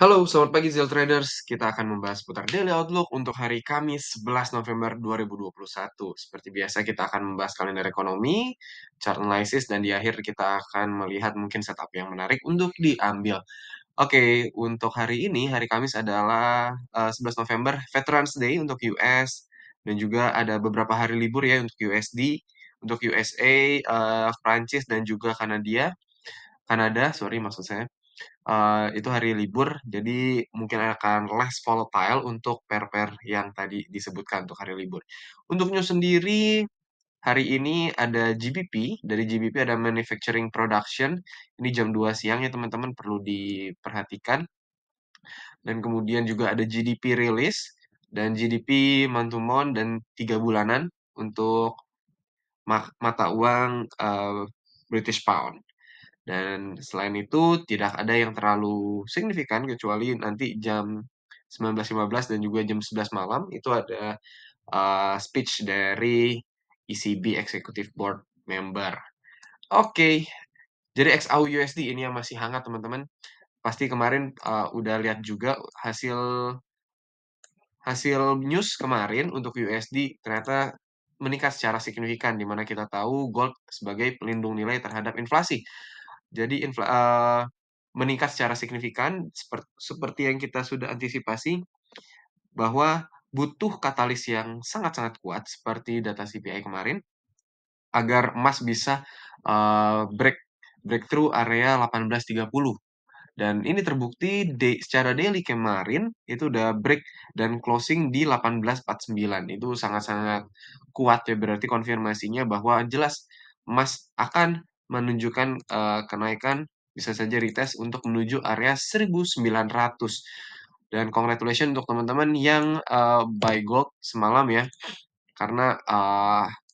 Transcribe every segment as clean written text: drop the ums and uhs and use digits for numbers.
Halo, selamat pagi Zil Traders. Kita akan membahas seputar Daily Outlook untuk hari Kamis 11 November 2021. Seperti biasa kita akan membahas kalender ekonomi, chart analysis, dan di akhir kita akan melihat mungkin setup yang menarik untuk diambil. Oke, untuk hari ini, hari Kamis adalah 11 November, Veterans Day untuk US, dan juga ada beberapa hari libur ya untuk USD, untuk USA, Prancis, dan juga Kanada, sorry maksud saya. Itu hari libur, jadi mungkin akan less volatile untuk pair-pair yang tadi disebutkan untuk hari libur. Untuk news sendiri, hari ini ada GBP, dari GBP ada Manufacturing Production, ini jam 2 siang ya teman-teman, perlu diperhatikan. Dan kemudian juga ada GDP Release, dan GDP month to month, dan 3 bulanan untuk mata uang British Pound. Dan selain itu tidak ada yang terlalu signifikan kecuali nanti jam 19.15 dan juga jam 11 malam itu ada speech dari ECB Executive Board Member. Oke, jadi XAU USD ini yang masih hangat teman-teman. Pasti kemarin udah lihat juga hasil hasil news kemarin untuk USD ternyata meningkat secara signifikan di mana kita tahu gold sebagai pelindung nilai terhadap inflasi. Jadi meningkat secara signifikan seperti yang kita sudah antisipasi bahwa butuh katalis yang sangat-sangat kuat seperti data CPI kemarin agar emas bisa breakthrough area 1830. Dan ini terbukti secara daily kemarin itu udah break dan closing di 1849. Itu sangat-sangat kuat ya, berarti konfirmasinya bahwa jelas emas akan menunjukkan kenaikan, bisa saja retest untuk menuju area 1900. Dan congratulations untuk teman-teman yang buy gold semalam ya, karena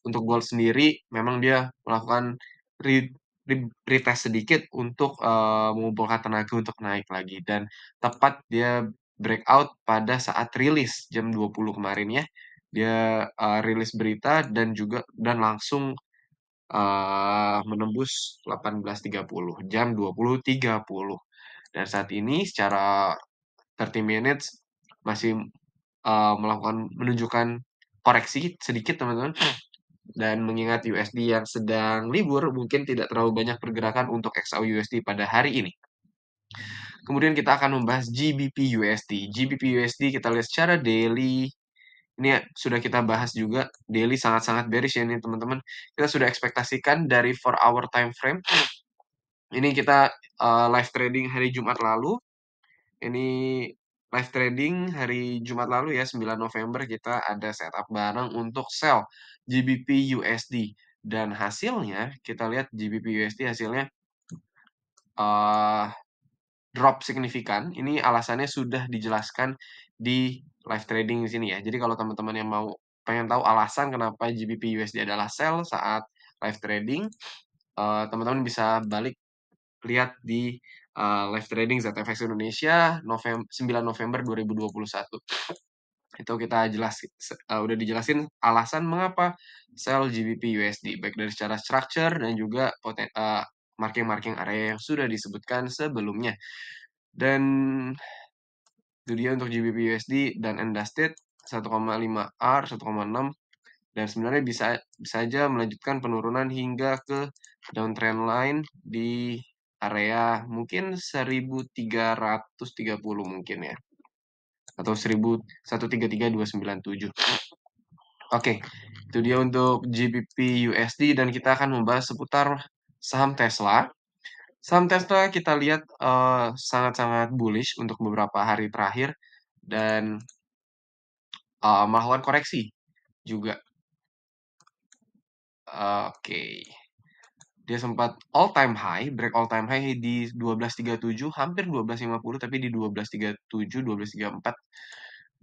untuk gold sendiri memang dia melakukan retest sedikit untuk mengumpulkan tenaga untuk naik lagi, dan tepat dia breakout pada saat rilis jam 20 kemarin ya. Dia rilis berita dan langsung menembus 18.30 jam 20.30. Dan saat ini secara 30 minutes masih menunjukkan koreksi sedikit teman-teman. Dan mengingat USD yang sedang libur, mungkin tidak terlalu banyak pergerakan untuk XAU USD pada hari ini. Kemudian kita akan membahas GBP USD. GBP USD kita lihat secara daily. Ini ya, sudah kita bahas juga, daily sangat-sangat bearish ya ini teman-teman. Kita sudah ekspektasikan dari 4 hour time frame. Ini kita live trading hari Jumat lalu. Ini live trading hari Jumat lalu ya, 9 November kita ada setup bareng untuk sell GBP USD. Dan hasilnya, kita lihat GBP USD hasilnya drop signifikan. Ini alasannya sudah dijelaskan di live trading di sini ya. Jadi kalau teman-teman yang pengen tahu alasan kenapa GBP USD adalah sell saat live trading, teman-teman bisa balik lihat di live trading ZFX Indonesia 9 November 2021. Itu kita udah dijelasin alasan mengapa sell GBP USD, baik dari secara structure dan juga marking-marking area yang sudah disebutkan sebelumnya. Dan itu dia untuk GBP USD dan Endastate 1,5 R, 1,6, dan sebenarnya bisa aja melanjutkan penurunan hingga ke downtrend line di area mungkin 1330 mungkin ya, atau 133.297. Oke, itu dia untuk GBP USD, dan kita akan membahas seputar saham Tesla. Saham Tesla kita lihat sangat-sangat bullish untuk beberapa hari terakhir dan melakukan koreksi juga. Oke. Dia sempat all time high, break all time high di 12.37, hampir 12.50, tapi di 12.37, 12.34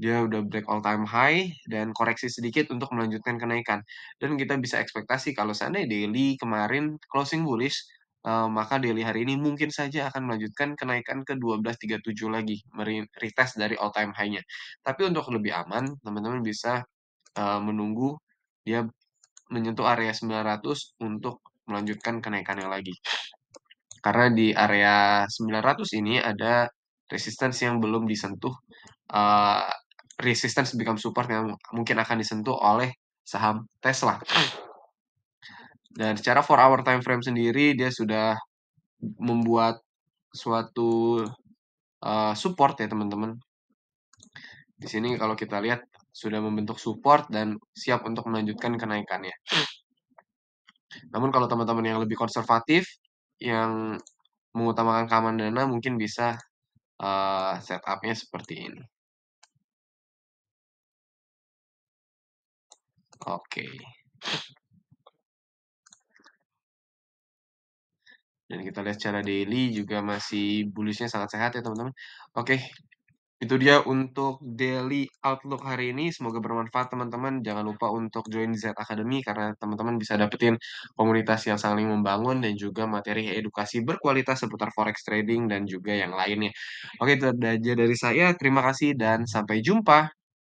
dia udah break all time high dan koreksi sedikit untuk melanjutkan kenaikan. Dan kita bisa ekspektasi kalau seandainya daily kemarin closing bullish, maka daily hari ini mungkin saja akan melanjutkan kenaikan ke 12.37 lagi, retest dari all time high-nya. Tapi untuk lebih aman, teman-teman bisa menunggu dia menyentuh area 900 untuk melanjutkan kenaikannya lagi. Karena di area 900 ini ada resistance yang belum disentuh, uh, resistance become support yang mungkin akan disentuh oleh saham Tesla. Dan secara 4 hour time frame sendiri dia sudah membuat suatu support ya teman-teman. Di sini kalau kita lihat sudah membentuk support dan siap untuk melanjutkan kenaikannya. Namun kalau teman-teman yang lebih konservatif, yang mengutamakan keamanan dana mungkin bisa setupnya seperti ini. Oke. Dan kita lihat secara daily juga masih bullishnya sangat sehat ya teman-teman. Oke, itu dia untuk daily outlook hari ini. Semoga bermanfaat teman-teman. Jangan lupa untuk join Z Academy karena teman-teman bisa dapetin komunitas yang saling membangun dan juga materi edukasi berkualitas seputar forex trading dan juga yang lainnya. Oke, itu aja dari saya. Terima kasih dan sampai jumpa.